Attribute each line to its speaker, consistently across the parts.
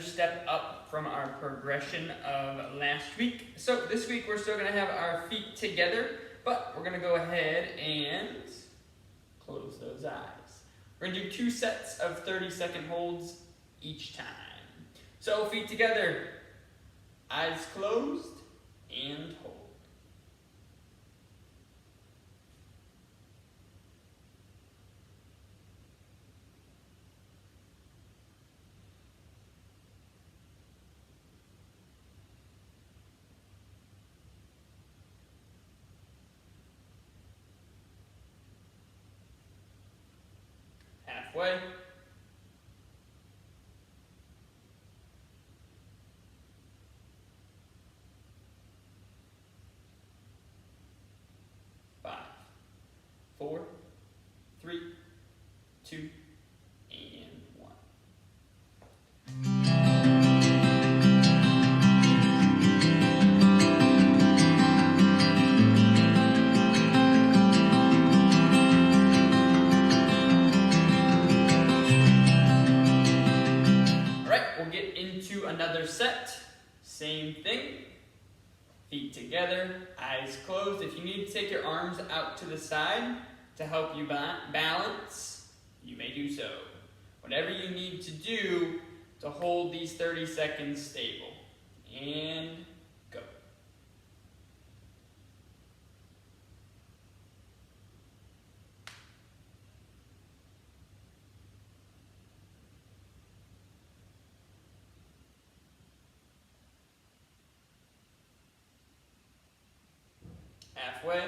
Speaker 1: step up from our progression of last week. So this week we're still going to have our feet together, but we're going to go ahead and close those eyes. We're going to do 2 sets of 30-second holds each time. So feet together, eyes closed, and hold. Halfway. Five, 4, 3, 2, and 1. Another set, same thing, feet together, eyes closed. If you need to take your arms out to the side to help you balance, you may do so. Whatever you need to do to hold these 30 seconds stable. And go. Halfway.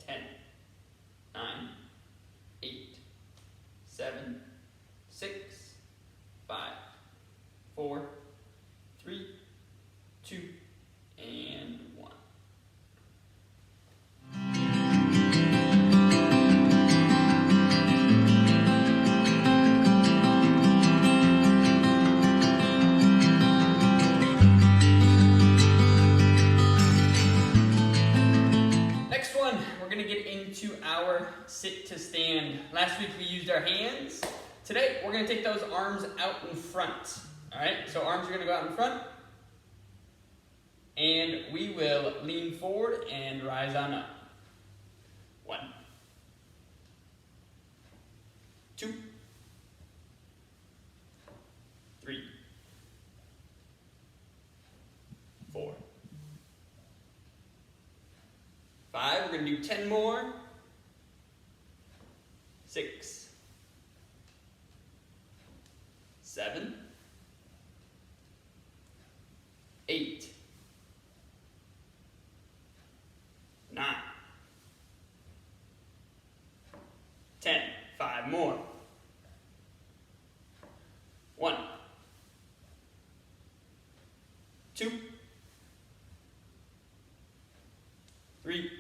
Speaker 1: 10, 9, 8, 7, 6, 5, 4, 3, 2, and 1. Sit to stand. Last week we used our hands. Today we're going to take those arms out in front. Alright, so arms are going to go out in front. And we will lean forward and rise on up. 1, 2, 3, 4, 5. We're going to do 10 more. 6, 7, 8, 9, 10. 5 more. 1, 2, 3,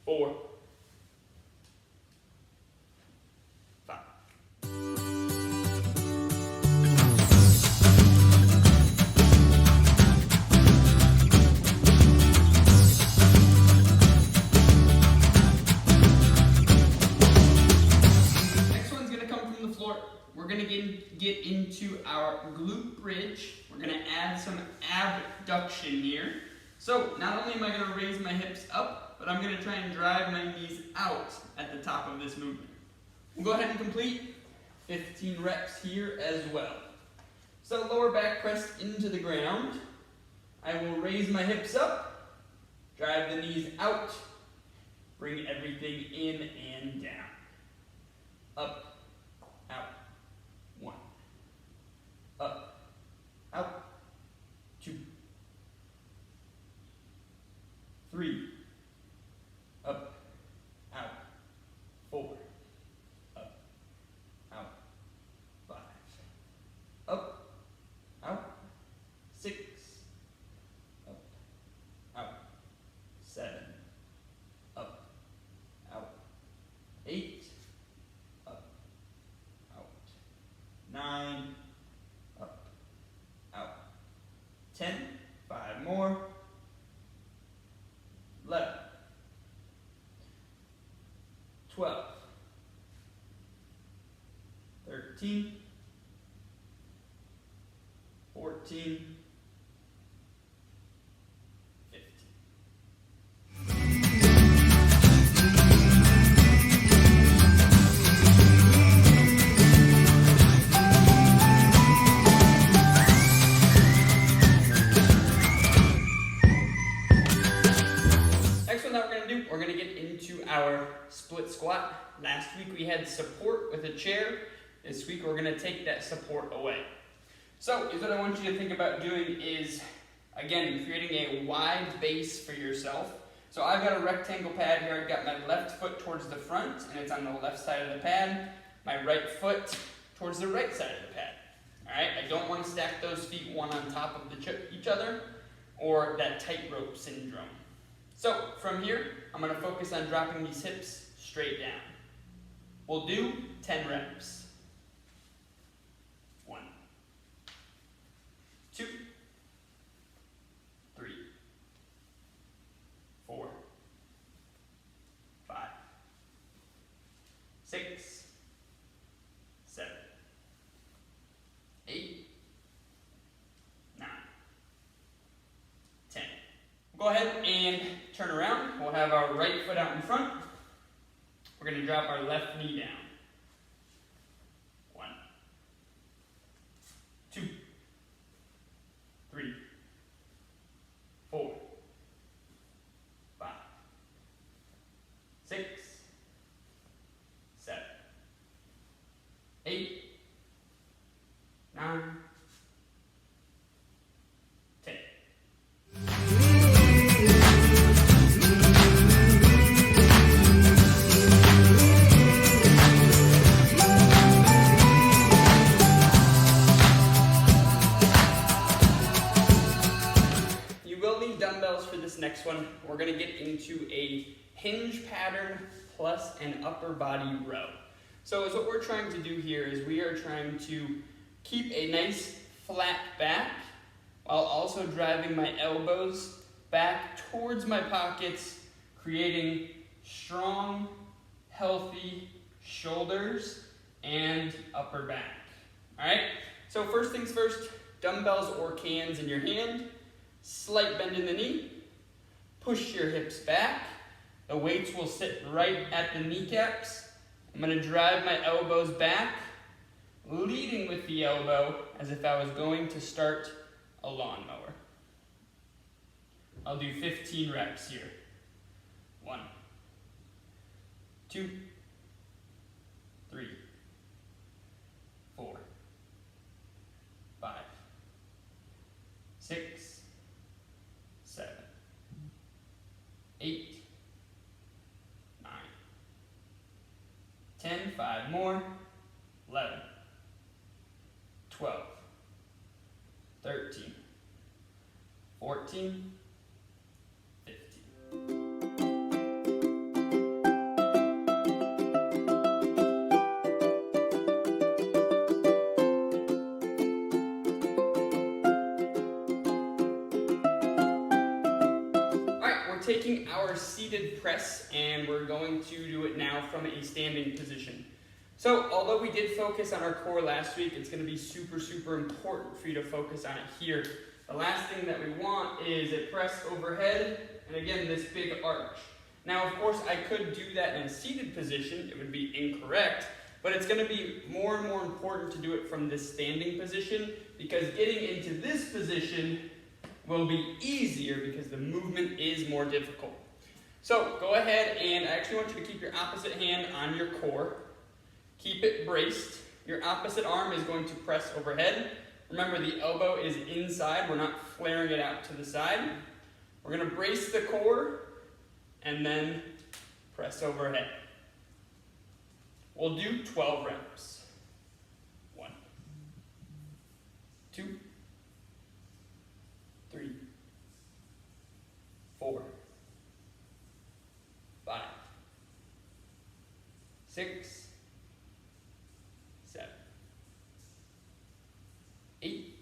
Speaker 1: 4, 5. Next one's going to come from the floor. We're going to get into our glute bridge. We're going to add some abduction here. So not only am I going to raise my hips up, but I'm going to try and drive my knees out at the top of this movement. We'll go ahead and complete 15 reps here as well. So lower back pressed into the ground. I will raise my hips up, drive the knees out, bring everything in and down. Up, out, 1. Up, out, 2, 3, up, out, 4, up, out, 5, up, out, 6, up, out, 7, up, out, 8, up, out, 9, up, out, 10, 5 more, 11, 12, 13, 14, 15. Next one that we're going to do, we're going to get into our split squat. Last week we had support with a chair. This week we're going to take that support away. So what I want you to think about doing is, again, creating a wide base for yourself. So I've got a rectangle pad here. I've got my left foot towards the front, and it's on the left side of the pad. My right foot towards the right side of the pad. All right, I don't want to stack those feet one on top of each other, or that tightrope syndrome. So from here, I'm going to focus on dropping these hips straight down. We'll do 10 reps. 1, 2, 3, 4, 5, 6, 7, 8, 9, 10. We'll go ahead and turn around. We'll have our right foot out in front. We're going to drop our left knee down. 1, 2, 3, 4, 5, 6, 7, 8, 9, 10. Dumbbells for this next one. We're going to get into a hinge pattern plus an upper body row. So what we're trying to do here is we are trying to keep a nice flat back while also driving my elbows back towards my pockets, creating strong, healthy shoulders and upper back. All right, so first things first, dumbbells or cans in your hand. Slight bend in the knee, push your hips back, the weights will sit right at the kneecaps. I'm going to drive my elbows back, leading with the elbow as if I was going to start a lawnmower. I'll do 15 reps here. 1, 2, 3, 4, 5, 6, 7, 8, 9, 10, 5 more, 11, 12, 13, 14, 15. Taking our seated press and we're going to do it now from a standing position. So although we did focus on our core last week, it's going to be super important for you to focus on it here. The last thing that we want is a press overhead and again this big arch. Now of course I could do that in a seated position, it would be incorrect, but it's going to be more and more important to do it from this standing position because getting into this position will be easier because the movement is more difficult. So go ahead and I actually want you to keep your opposite hand on your core. Keep it braced. Your opposite arm is going to press overhead. Remember the elbow is inside, we're not flaring it out to the side. We're going to brace the core and then press overhead. We'll do 12 reps. 1, 2, 3, 4, 5, 6, 7, 8,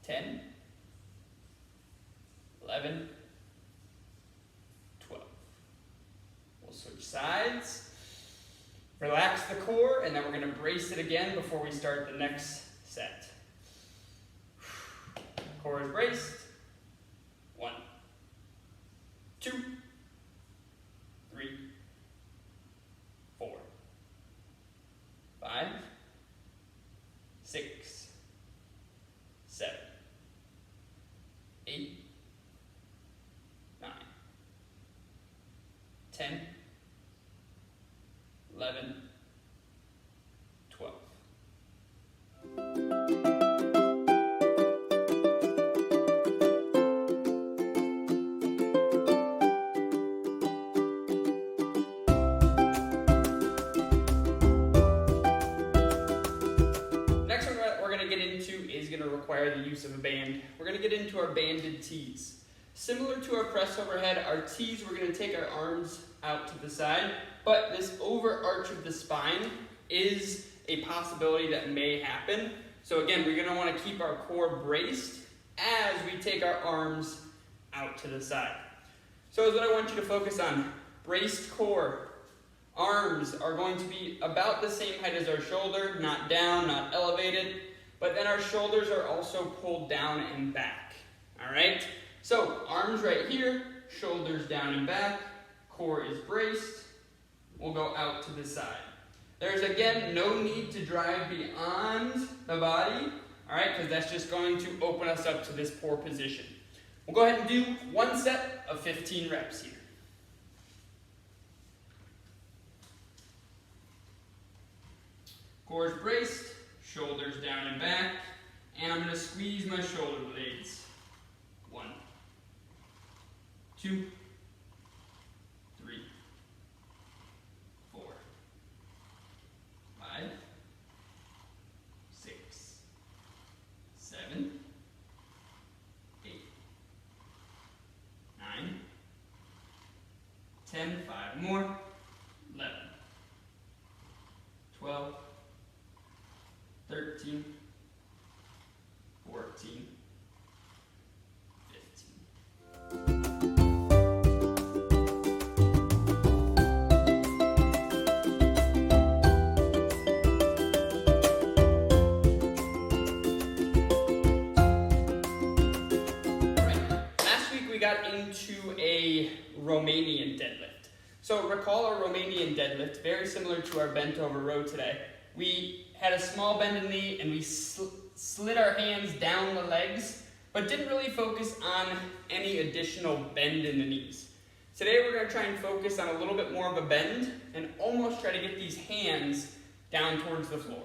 Speaker 1: 10, 11, 12. We'll switch sides. Relax the core, and then we're going to brace it again before we start the next set. Core is braced. 1, 2, 3, 4, 5, 6, 7, 8, 9, 10, 11, 12. Next one we're going to get into is going to require the use of a band. We're going to get into our banded tees. Similar to our press overhead, our tees, we're going to take our arms out to the side, but this overarch of the spine is a possibility that may happen. So again, we're going to want to keep our core braced as we take our arms out to the side. So is what I want you to focus on. Braced core. Arms are going to be about the same height as our shoulder, not down, not elevated, but then our shoulders are also pulled down and back. All right? So arms right here, shoulders down and back, core is braced. We'll go out to the side. There's, again, no need to drive beyond the body, all right, because that's just going to open us up to this poor position. We'll go ahead and do one set of 15 reps here. Core is braced, shoulders down and back, and I'm going to squeeze my shoulder blades. 1, 2, 3, 4, 5, 6, 7, 8, 9, 10, 5 more, 11, 12, 13, 14, 15. Got into a Romanian deadlift. So recall our Romanian deadlift, very similar to our bent over row today. We had a small bend in the knee and we slid our hands down the legs, but didn't really focus on any additional bend in the knees. Today we're going to try and focus on a little bit more of a bend and almost try to get these hands down towards the floor.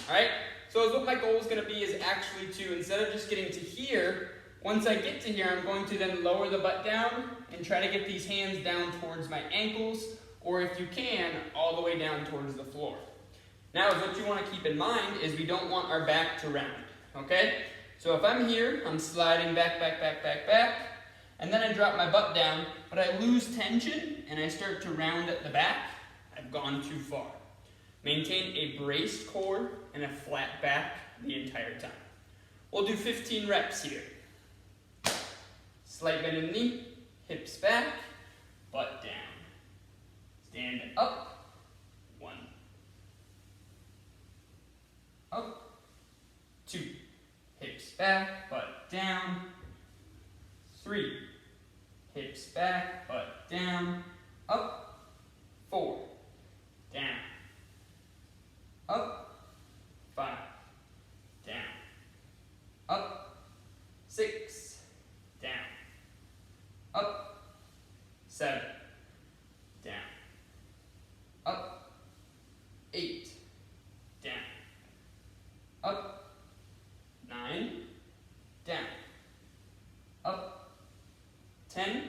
Speaker 1: Alright, so what my goal is going to be is actually to, instead of just getting to here, once I get to here, I'm going to then lower the butt down and try to get these hands down towards my ankles, or if you can, all the way down towards the floor. Now, what you want to keep in mind is we don't want our back to round, okay? So if I'm here, I'm sliding back, back, back, back, back, and then I drop my butt down, but I lose tension and I start to round at the back, I've gone too far. Maintain a braced core and a flat back the entire time. We'll do 15 reps here. Slight bend in the knee, hips back, butt down. Stand up, 1. Up, 2. Hips back, butt down. 3. Hips back, butt down. Up, 4. Down. Up, 5. Down. Up, 6. Down. Up, 7, down, up, 8, down, up, 9, down, up, 10,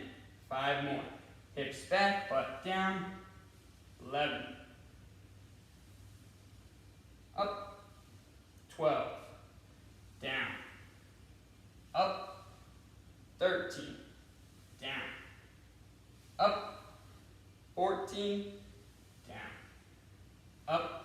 Speaker 1: 5 more, hips back, butt down, 11, up, 12, down, up, 13, down, up, 14, down, up,